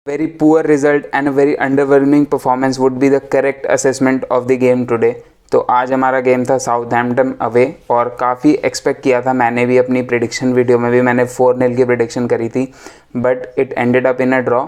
Very poor result and a very underwhelming performance would be the correct assessment of the game today. तो आज हमारा game था Southampton away और काफ़ी expect किया था मैंने भी, अपनी प्रिडिक्शन वीडियो में भी मैंने 4-0 की प्रिडिक्शन करी थी, but it ended up in a draw.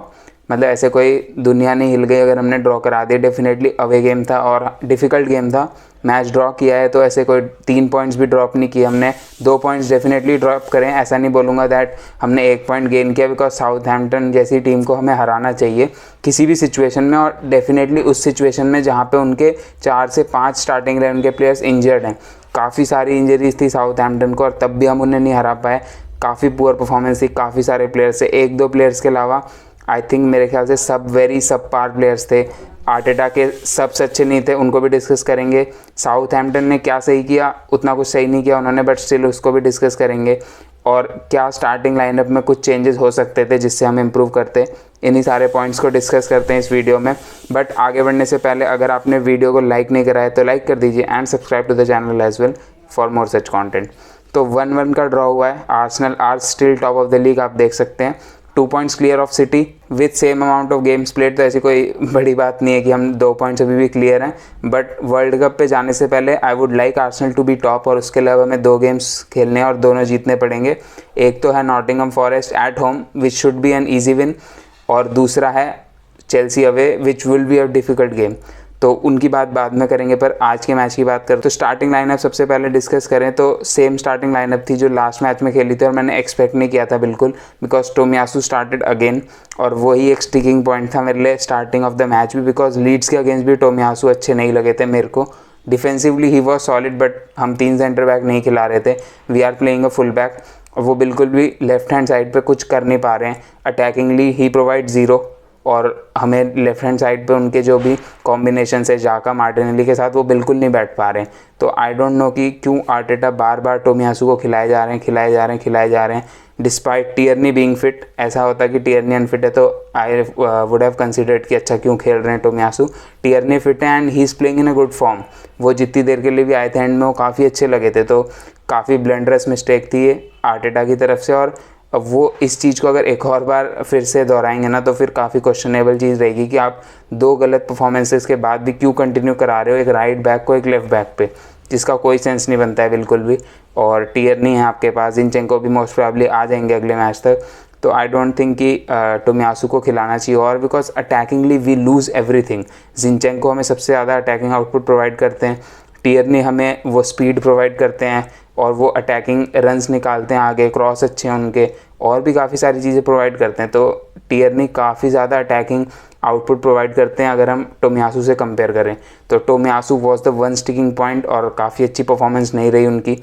मतलब ऐसे कोई दुनिया नहीं हिल गई अगर हमने ड्रॉ करा दिया। डेफिनेटली अवे गेम था और डिफ़िकल्ट गेम था। मैच ड्रॉ किया है तो ऐसे कोई 3 पॉइंट्स भी ड्रॉप नहीं किए हमने, 2 पॉइंट्स डेफिनेटली ड्रॉप करें। ऐसा नहीं बोलूँगा दैट हमने 1 पॉइंट गेन किया, बिकॉज साउथहैम्पटन जैसी टीम को हमें हराना चाहिए किसी भी सिचुएशन में, और डेफिनेटली उस सिचुएशन में जहाँ पे उनके 4 से 5 स्टार्टिंग 11 के प्लेयर्स इंजर्ड हैं। काफ़ी सारी इंजरीज थी साउथहैम्पटन को और तब भी हम उन्हें नहीं हरा पाए। काफ़ी पुअर परफॉर्मेंस थी काफ़ी सारे प्लेयर्स से, 1-2 प्लेयर्स के अलावा आई थिंक मेरे ख्याल से सब वेरी सब पार प्लेयर्स थे। आर्टेटा के सबसे अच्छे नहीं थे, उनको भी डिस्कस करेंगे। साउथहैम्पटन ने क्या सही किया, उतना कुछ सही नहीं किया उन्होंने, बट स्टिल उसको भी डिस्कस करेंगे। और क्या स्टार्टिंग लाइनअप में कुछ चेंजेस हो सकते थे जिससे हम इम्प्रूव करते, इन्हीं सारे पॉइंट्स को डिस्कस करते हैं इस वीडियो में। बट आगे बढ़ने से पहले अगर आपने वीडियो को लाइक नहीं करा है तो लाइक कर दीजिए and subscribe to the channel as well for more such content. तो 1-1 का ड्रॉ हुआ है। Arsenal are still top of the league, आप देख सकते हैं 2 points clear of City with same amount of games played. तो ऐसी कोई बड़ी बात नहीं है कि हम 2 पॉइंट्स अभी भी क्लियर हैं, बट वर्ल्ड कप पे जाने से पहले I would like Arsenal to be top. और उसके अलावा हमें 2 गेम्स खेलने हैं और दोनों जीतने पड़ेंगे। एक तो है Nottingham forest at home which should be an easy win, और दूसरा है Chelsea away which will be a difficult game. तो उनकी बात बाद में करेंगे, पर आज के मैच की बात करें तो स्टार्टिंग लाइनअप सबसे पहले डिस्कस करें तो सेम स्टार्टिंग लाइनअप थी जो लास्ट मैच में खेली थी और मैंने एक्सपेक्ट नहीं किया था बिल्कुल, बिकॉज टोमियासू स्टार्टेड अगेन। और वही एक स्टिकिंग पॉइंट था मेरे लिए स्टार्टिंग ऑफ द मैच भी, बिकॉज लीड्स के अगेंस्ट भी टोमियासू अच्छे नहीं लगे थे मेरे को। Defensively he was solid, but हम 3 सेंटर बैक नहीं खिला रहे थे, we are playing a full back, और वो बिल्कुल भी लेफ्ट हैंड साइड पे कुछ कर नहीं पा रहे हैं। अटैकिंगली ही प्रोवाइड 0, और हमें लेफ्ट हैंड साइड पे उनके जो भी कॉम्बिनेशन है जाका मार्टिनेली के साथ वो बिल्कुल नहीं बैठ पा रहे हैं। तो आई डोंट नो कि क्यों आर्टेटा बार बार टोमियासू को खिलाए जा रहे हैं डिस्पाइट टियरनी बीइंग फिट। ऐसा होता है कि टियरनी अनफिट है तो आई वुड हैव कंसिडर्ड कि अच्छा क्यों खेल रहे हैं टोमियासू। टियरनी फिट है and he is playing in a good form. वो जितनी देर के लिए भी आए थे एंड में वो काफ़ी अच्छे लगे थे। तो काफ़ी ब्लंडरस मिस्टेक थी ये आर्टेटा की तरफ से, और अब वो इस चीज़ को अगर एक और बार फिर से दोहराएंगे ना तो फिर काफ़ी क्वेश्चनेबल चीज़ रहेगी कि आप 2 गलत परफॉर्मेंसेस के बाद भी क्यों कंटिन्यू करा रहे हो, एक राइट बैक को एक लेफ्ट बैक पे, जिसका कोई सेंस नहीं बनता है बिल्कुल भी। और टियरनी है आपके पास, जिनचेंको भी मोस्ट प्रोबेबली आ जाएंगे अगले मैच तक। तो आई डोंट थिंक कि टोमियासू को खिलाना चाहिए, और because attackingly we lose everything. Zinchenko हमें सबसे ज़्यादा अटैकिंग आउटपुट प्रोवाइड करते हैं, टियरनी हमें वो स्पीड प्रोवाइड करते हैं और वो अटैकिंग रन्स निकालते हैं आगे, क्रॉस अच्छे हैं उनके, और भी काफ़ी सारी चीज़ें प्रोवाइड करते हैं। तो टियरनी काफ़ी ज़्यादा अटैकिंग आउटपुट प्रोवाइड करते हैं अगर हम टोमियासू से कंपेयर करें। तो Tomiyasu was the one sticking point और काफ़ी अच्छी परफॉर्मेंस नहीं रही उनकी।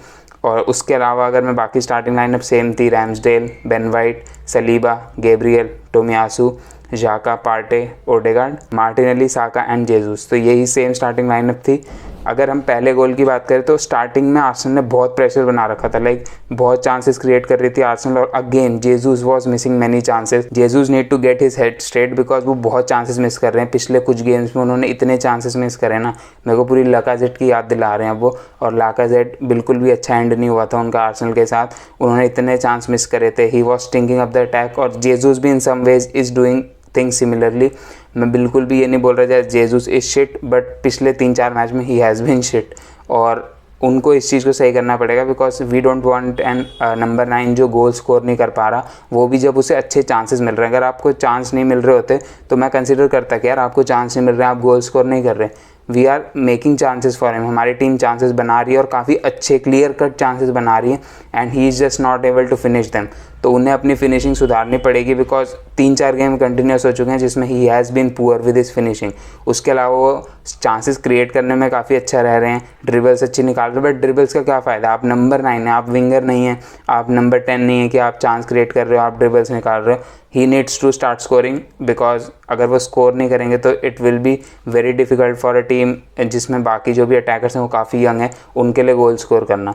और उसके अलावा अगर मैं बाकी स्टार्टिंग लाइनअप सेम थी, Ramsdale, Ben White, Saliba, Gabriel, Tomiyasu, Xhaka, Partey, Odegaard, Martinelli, Saka and Jesus. तो यही सेम स्टार्टिंग लाइनअप थी। अगर हम पहले गोल की बात करें तो स्टार्टिंग में आर्सेनल ने बहुत प्रेशर बना रखा था, लाइक बहुत चांसेस क्रिएट कर रही थी आर्सेनल, और again Jesus was missing many chances. Jesus need to get his head straight, because वो बहुत चांसेस मिस कर रहे हैं। पिछले कुछ गेम्स में उन्होंने इतने चांसेस मिस करे ना, मेरे को पूरी लाकाजेट की याद दिला रहे हैं वो। और लाकाजेट बिल्कुल भी अच्छा एंड नहीं हुआ था उनका आर्सेनल के साथ, उन्होंने इतने चांस मिस करे थे। He was stinking up the attack, और जेसूस भी in some ways is doing things similarly. मैं बिल्कुल भी ये नहीं बोल रहा था जेसूस इज शिट, बट पिछले 3-4 मैच में ही हैज़ बीन शिट, और उनको इस चीज़ को सही करना पड़ेगा, because we don't want an number 9 जो गोल स्कोर नहीं कर पा रहा, वो भी जब उसे अच्छे चांसेस मिल रहे हैं। अगर आपको चांस नहीं मिल रहे होते तो मैं कंसिडर करता कि यार आपको चांस नहीं मिल रहे हैं, आप गोल स्कोर नहीं कर रहे, we are making chances for him. हमारी टीम चांसेस बना रही है और काफ़ी अच्छे क्लियर कट चांसेस बना रही है, and he is just not able to finish them. तो उन्हें अपनी फिनिशिंग सुधारनी पड़ेगी, बिकॉज 3-4 गेम कंटिन्यूस हो चुके हैं जिसमें he has been poor with his finishing. उसके अलावा वो चांसेस क्रिएट करने में काफ़ी अच्छा रह रहे हैं, ड्रिबल्स अच्छी निकाल रहे हैं, बट ड्रिबल्स का क्या फ़ायदा, आप नंबर 9 हैं, आप विंगर नहीं हैं, आप नंबर 10 नहीं है कि आप चांस क्रिएट कर रहे हो, आप ड्रिबल्स निकाल रहे हो। He needs to start scoring, because अगर वो स्कोर नहीं करेंगे तो it will be very difficult for a team जिसमें बाकी जो भी अटैकर्स हैं वो काफ़ी यंग है, उनके लिए गोल स्कोर करना।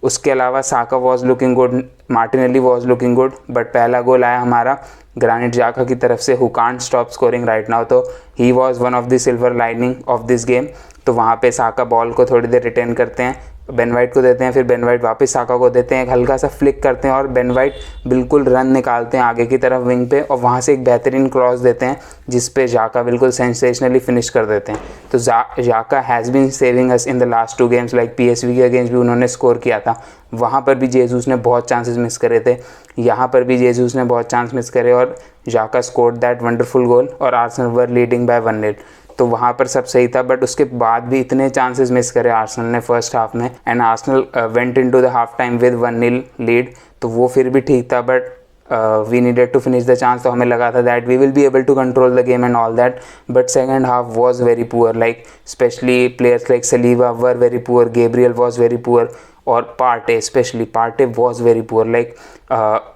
उसके अलावा Saka was looking good, Martinelli was looking good, but पहला गोल आया हमारा ग्रानिट जाका की तरफ से, who can't stop scoring right now. तो he was one of the silver lining of this game. तो वहाँ पे साका बॉल को थोड़ी देर रिटेन करते हैं, बेन वाइट को देते हैं, फिर बेन वाइट वापस साका को देते हैं, एक हल्का सा फ्लिक करते हैं और बेन वाइट बिल्कुल रन निकालते हैं आगे की तरफ विंग पे और वहाँ से एक बेहतरीन क्रॉस देते हैं जिस पे जाका बिल्कुल सेंसेशनली फिनिश कर देते हैं। तो Xhaka has been saving us in the last 2 games, like PSV के अगेंस्ट भी उन्होंने स्कोर किया था, वहाँ पर भी जेसूस ने बहुत चांसेस मिस करे थे, यहाँ पर भी जेसूस ने बहुत चांस मिस करे और जाका स्कोर्ड दैट वंडरफुल गोल और आर्सेनल वर लीडिंग बाय 1-0। तो वहाँ पर सब सही था, बट उसके बाद भी इतने चांसेस मिस करे आर्सेनल ने फर्स्ट हाफ में, and Arsenal went into the half time with 1-0 lead. तो वो फिर भी ठीक था, but we needed to finish the chance. तो हमें लगा था that we will be able to control the game and all that, but second half was very poor, like specially players like Saliba were very poor, Gabriel was very poor और Partey, specially Partey was very poor, like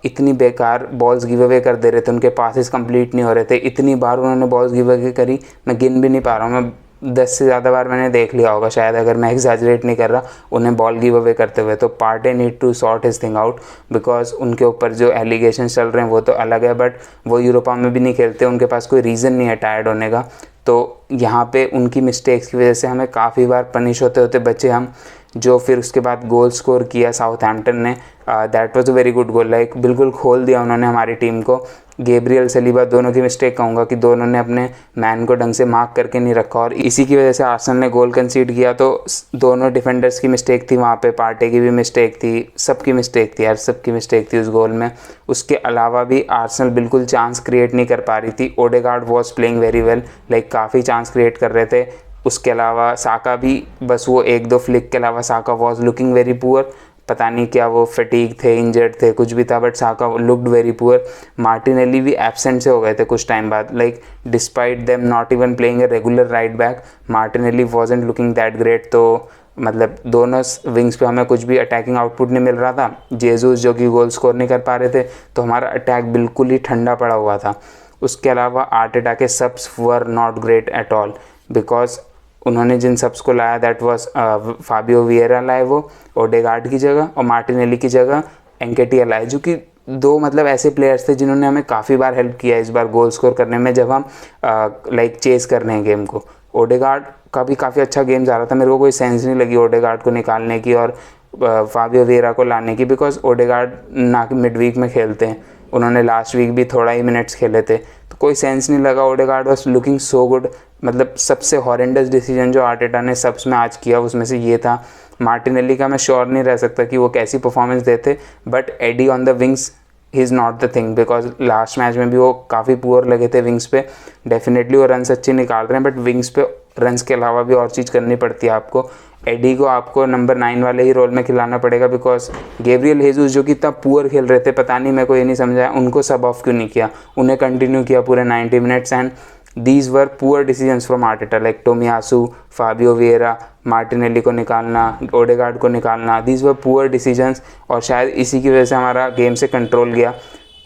इतनी बेकार balls give away कर दे रहे थे, उनके passes complete नहीं हो रहे थे, इतनी बार उन्होंने बॉल्स गिव अवे करी मैं गिन भी नहीं पा रहा हूँ, मैं 10 से ज़्यादा बार मैंने देख लिया होगा शायद, अगर मैं एग्जैजरेट नहीं कर रहा, उन्हें बॉल गिव अवे करते हुए। तो Partey need to sort his thing out, because उनके ऊपर जो एलिगेशन चल रहे हैं वो तो अलग है, बट वो यूरोपा में भी नहीं खेलते, उनके पास कोई रीज़न नहीं है टायर्ड होने का। तो यहाँ पे उनकी मिस्टेक्स की वजह से हमें काफ़ी बार पनिश होते होते बचे हम, जो फिर उसके बाद गोल स्कोर किया साउथहैम्पटन ने, that was a very good goal, like बिल्कुल खोल दिया उन्होंने हमारी टीम को। गैब्रियल सलीबा दोनों की मिस्टेक कहूँगा कि दोनों ने अपने मैन को ढंग से मार्क करके नहीं रखा और इसी की वजह से आर्सेनल ने गोल कंसीड किया। तो दोनों डिफेंडर्स की मिस्टेक थी वहाँ पे, पार्टे की भी मिस्टेक थी, सबकी मिस्टेक थी यार, सबकी मिस्टेक थी उस गोल में। उसके अलावा भी आर्सेनल बिल्कुल चांस क्रिएट नहीं कर पा रही थी। Odegaard was playing very well, like काफ़ी चांस क्रिएट कर रहे थे। उसके अलावा साका भी, बस वो 1-2 फ्लिक के अलावा Saka was looking very poor, पता नहीं क्या वो फटीग थे, इंजर्ड थे, कुछ भी था, but Saka looked very poor. Martinelli भी एब्सेंट से हो गए थे कुछ टाइम बाद, like despite them not even playing a regular right back, Martinelli wasn't looking that great. तो मतलब दोनों विंग्स पे हमें कुछ भी अटैकिंग आउटपुट नहीं मिल रहा था। जेसूस जो कि गोल स्कोर नहीं कर पा रहे थे, तो हमारा अटैक बिल्कुल ही ठंडा पड़ा हुआ था। उसके अलावा Arteta K subs were not great at all, because उन्होंने जिन सब्स को लाया दैट वाज फाबियो विएरा लाए वो ओडेगार्ड की जगह, और मार्टिनेली की जगह एंकेटिया लाए, जो कि 2 मतलब ऐसे प्लेयर्स थे जिन्होंने हमें काफ़ी बार हेल्प किया इस बार गोल स्कोर करने में, जब हम लाइक चेस कर रहे हैं गेम को। ओडेगार्ड का भी काफ़ी अच्छा गेम जा रहा था, मेरे को कोई सेंस नहीं लगी ओडेगार्ड को निकालने की और फाबियो विएरा को लाने की, बिकॉज ओडेगार्ड ना कि मिड वीक में खेलते हैं, उन्होंने लास्ट वीक भी थोड़ा ही मिनट्स खेले थे, तो कोई सेंस नहीं लगा। Odegaard was looking so good, मतलब सबसे हॉरेंडस डिसीजन जो आर्टेटा ने सब्स में आज किया उसमें से ये था। मार्टिनेली का मैं श्योर नहीं रह सकता कि वो कैसी परफॉर्मेंस देते, but Eddie on the wings he is not the thing, because last match में भी वो काफ़ी पुअर लगे थे विंग्स पे। डेफिनेटली वो रन्स अच्छे निकाल रहे हैं, बट विंग्स पे रन्स के अलावा भी और चीज़ करनी पड़ती है आपको। एडी को आपको नंबर 9 वाले ही रोल में खिलाना पड़ेगा, बिकॉज गैब्रियल हेजूस जो कि इतना पुअर खेल रहे थे, पता नहीं मेरे को ये नहीं समझा उनको सब ऑफ क्यों नहीं किया, उन्हें कंटिन्यू किया पूरे 90 minutes. And these were poor decisions from Arteta, like Tomiyasu, Fabio Vieira, Martinelli को निकालना, ओडेगार्ड को निकालना, दीज वर पुअर डिसीजंस, और शायद इसी की वजह से हमारा गेम से कंट्रोल गया।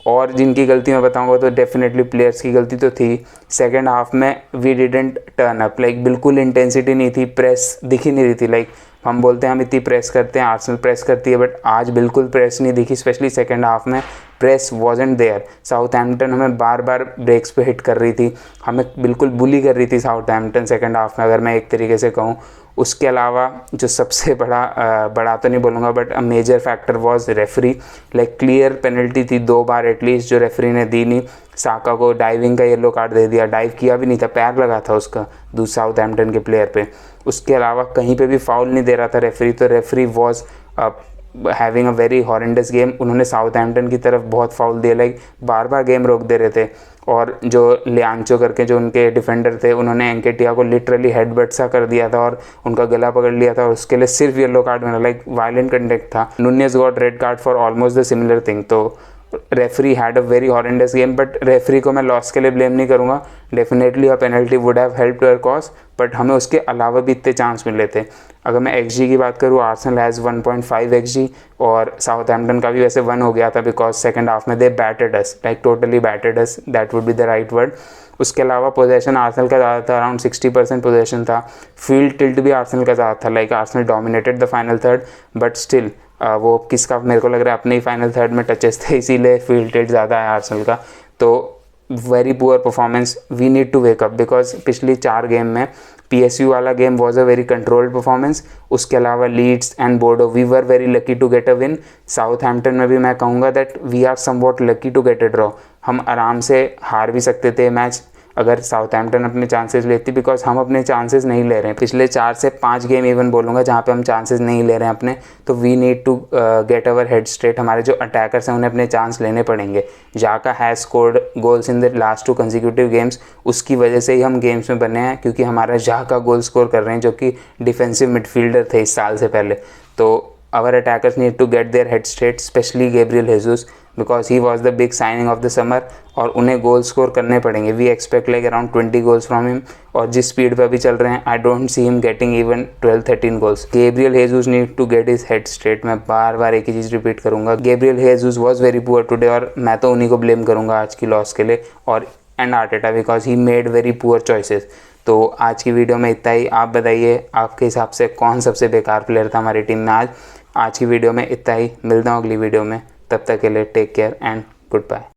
और जिनकी गलती मैं बताऊंगा तो डेफिनेटली प्लेयर्स की गलती तो थी। सेकेंड हाफ में we didn't turn up, like बिल्कुल इंटेंसिटी नहीं थी, प्रेस दिख ही नहीं रही थी। लाइक हम बोलते हैं हम इतनी प्रेस करते हैं, आर्सेनल प्रेस करती है, बट आज बिल्कुल प्रेस नहीं दिखी, स्पेशली सेकेंड हाफ में प्रेस वॉजेंट देयर। साउथहैम्पटन हमें बार बार ब्रेक्स पे हिट कर रही थी, हमें बिल्कुल बुली कर रही थी साउथहैम्पटन सेकेंड हाफ में, अगर मैं एक तरीके से कहूँ। उसके अलावा जो सबसे बड़ा तो नहीं बोलूँगा, but a major factor was referee, like clear penalty थी 2 बार एटलीस्ट जो रेफरी ने दी नहीं। साका को डाइविंग का येलो कार्ड दे दिया, डाइव किया भी नहीं था, पैर लगा था उसका साउथहैम्पटन के प्लेयर पे। उसके अलावा कहीं पे भी फाउल नहीं दे रहा था रेफरी, तो referee was having a very horrendous game. उन्होंने साउथहैम्पटन की तरफ बहुत फाउल दिए, लाइक बार बार गेम रोक दे रहे थे। और जो लियांचो करके जो उनके डिफेंडर थे, उन्होंने एंकेटिया को लिटरली हेडबट सा कर दिया था और उनका गला पकड़ लिया था, और उसके लिए सिर्फ येलो कार्ड मिला, लाइक वायलेंट कंडक्ट था। Nunez got red card for almost the similar thing. तो referee had a very horrendous game, but referee को मैं लॉस के लिए ब्लेम नहीं करूँगा। Definitely a penalty would have helped our cause, but हमें उसके अलावा भी इतने चांस मिले थे। अगर मैं XG की बात करूँ, आर्सेनल हैज़ 1.5 XG और साउथहैम्पटन का भी वैसे 1 हो गया था, बिकॉज सेकंड हाफ में they battered us, like totally battered us, that would be the right word. उसके अलावा पोजेशन आर्सेनल का ज़्यादा था, अराउंड 60% पोजेशन था। फील्ड टिल्ट भी आर्सेनल का ज़्यादा था, like Arsenal dominated the final third, but still वो किसका मेरे को लग रहा है अपने ही फाइनल थर्ड में टचेस थे, इसीलिए फील्ड टिल्ट ज़्यादा है आर्सेनल का। तो very poor performance, we need to wake up because पिछली 4 गेम में PSU वाला game was a very controlled performance, उसके अलावा Leeds and Bodo we were very lucky to get a win. Southampton में भी मैं कहूँगा that we are somewhat lucky to get a draw, हम आराम से हार भी सकते थे मैच अगर साउथहैम्पटन अपने चांसेस लेती, बिकॉज हम अपने चांसेस नहीं ले रहे हैं। पिछले 4 से 5 गेम इवन बोलूँगा जहाँ पे हम चांसेस नहीं ले रहे हैं अपने, तो we need to get our head straight. हमारे जो अटैकर्स हैं उन्हें अपने चांस लेने पड़ेंगे। जाका has scored goals in the last 2 consecutive games, उसकी वजह से ही हम गेम्स में बने हैं, क्योंकि हमारा जाका गोल स्कोर कर रहे हैं जो कि डिफेंसिव मिडफील्डर थे इस साल से पहले। तो our attackers need to get their head straight, especially Gabriel Jesus because he was the big signing of the summer और उन्हें गोल स्कोर करने पड़ेंगे। We expect like around 20 goals from him, और जिस स्पीड पे अभी चल रहे हैं I don't see him getting even 12-13 goals. Gabriel Jesus need to get his head straight. मैं बार बार एक ही चीज़ रिपीट करूँगा, Gabriel Jesus was very poor today, और मैं तो उन्हीं को ब्लेम करूँगा आज की लॉस के लिए, और and Arteta because he made very poor choices. तो आज की वीडियो में इतना ही। आप बताइए आपके हिसाब से कौन सबसे बेकार प्लेयर था हमारी टीम में आज की वीडियो में इतना ही। मिलता हूँ अगली वीडियो में, तब तक के लिए take care and good bye.